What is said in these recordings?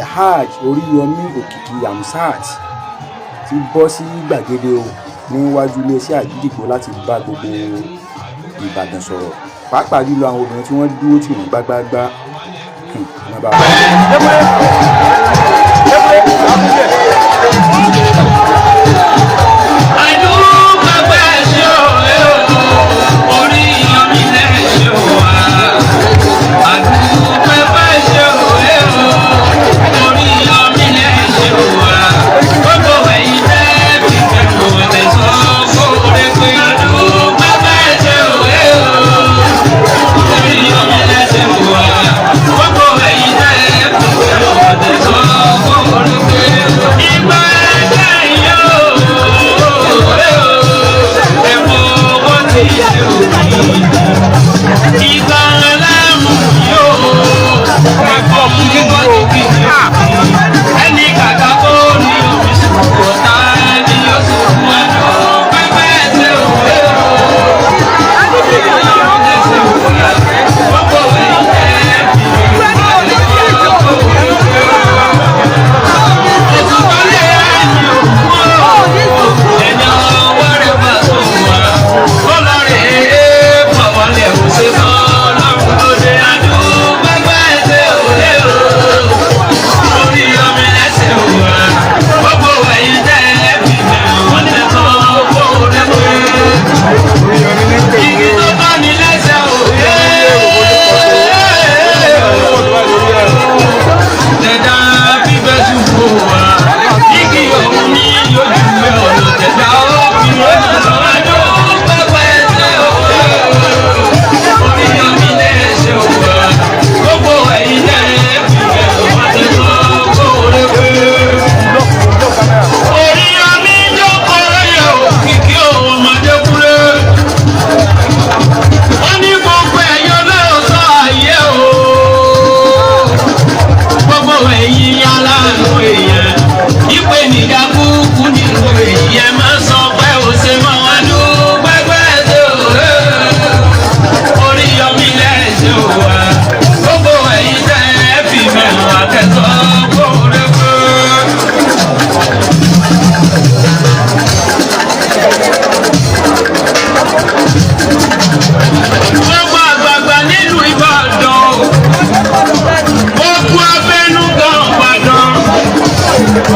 Alhaji Oríyọmí Òkìkí Hamzat ti bọ́ sí gbàgede o níwájú iléeṣẹ́ Àgídìgbo láti bá gbogbo Ìbàdàn sọ̀rọ̀ pàápàá jùlọ àwọn obìnrin tí wọ́n dúró tì wọ́n gbágbáágbá.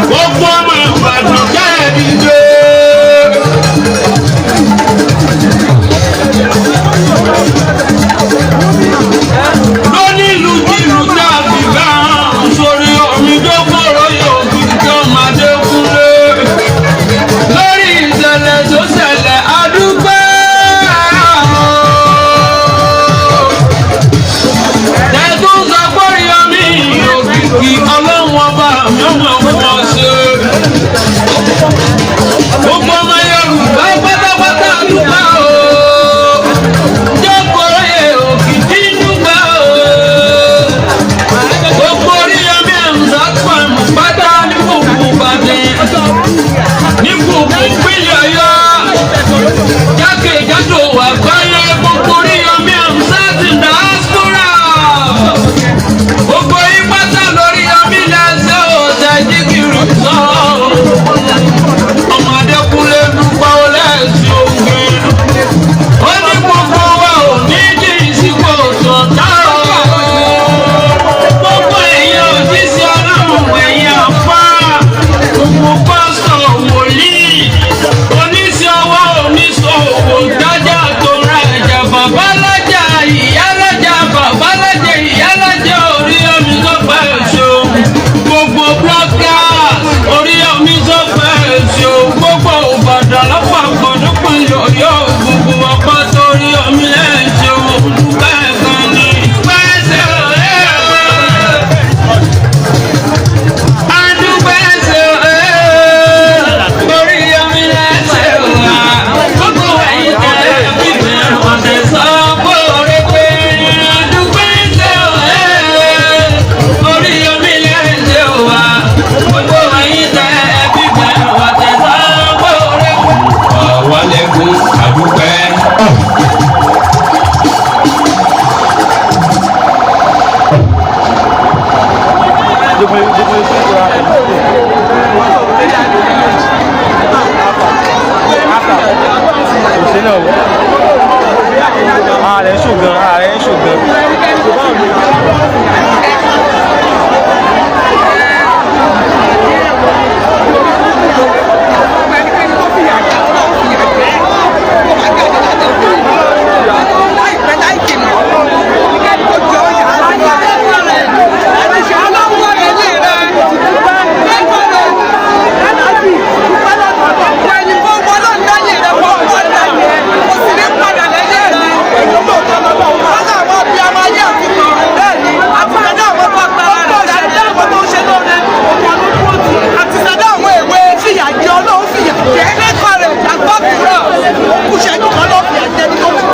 Gbogbo ọmọ Ìbàdàn kẹ́ẹ̀dìde.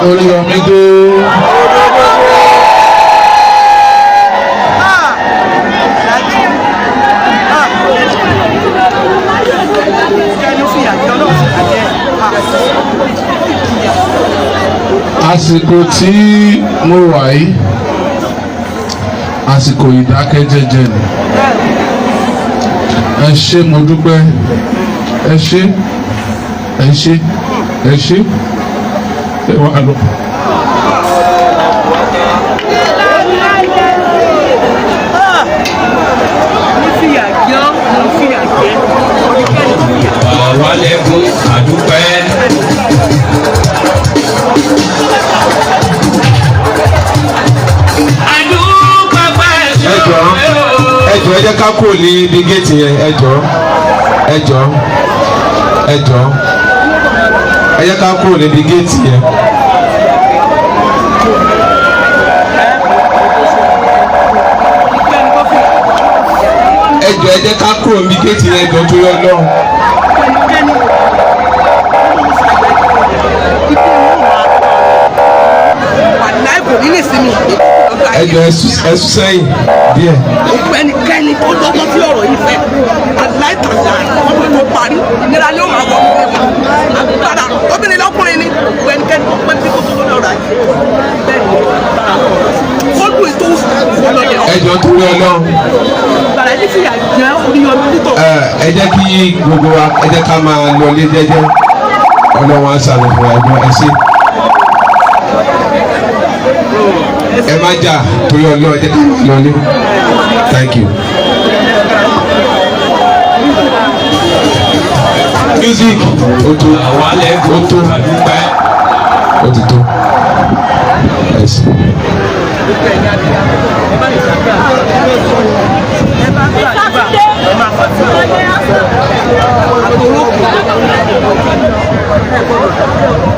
Olúyọmídé. Àsìkò tí mo wà yìí àsìkò ìdákẹ́jẹ́jẹ́ ni. Ẹ ṣé mo dúpẹ́, ẹ ṣé ẹ ṣé ẹ ṣé ẹ wà lọ. Wálẹ́kùn àdúpẹ́. Ẹ jọ̀ọ́ ẹ jẹ́ ká kúrò ní ibi géètì yẹn, ẹ jọ̀ọ́ ẹ jọ̀ọ́ ẹ jọ̀ọ́ ẹ jẹ́ ká kúrò ní ibi géètì yẹn. Ẹ jọ̀ọ́ ẹ jẹ́ ká kúrò ní ibi géètì yẹn jọ̀ọ́ torí Ọlọ́run. Ẹ jọ̀ọ́ ẹ sún sẹ́yìn díẹ̀. Ẹnikẹ́ni tó lọ́gbọ́n sí ọ̀rọ̀ yìí fẹ́ aláìtàjà ọmọ tó parí ìnira ni ó máa wọ ọmọ ẹ̀wọ̀n àgbàdà obìnrin lọ́kùnrin ni ẹnikẹ́ni tó pẹ́ tí kò tó lọ́rọ̀ ayé bẹ́ẹ̀ ni ó dùn ètò ìfowópamọ́. Ẹ jọ̀ọ́ torí Ọlọ́run. Bàrà yìí fìyà jẹ́ Oríyọmí títọ̀. Ẹ jẹ́ kí gbogbo wa ẹ jẹ́ ká máa lọ ilé jẹ́jẹ́ Ọlọ́run á ṣàánú fún wa ẹ̀gbọ́n ẹ ṣé. Ẹ má jà torí Ọlọ́run ẹ jẹ́ ká máa lọ ilé. Thank you. Music ó tó Wálẹ́kùn àdúpẹ́. ó ti tó. Ẹ ṣé. Àtòrókù.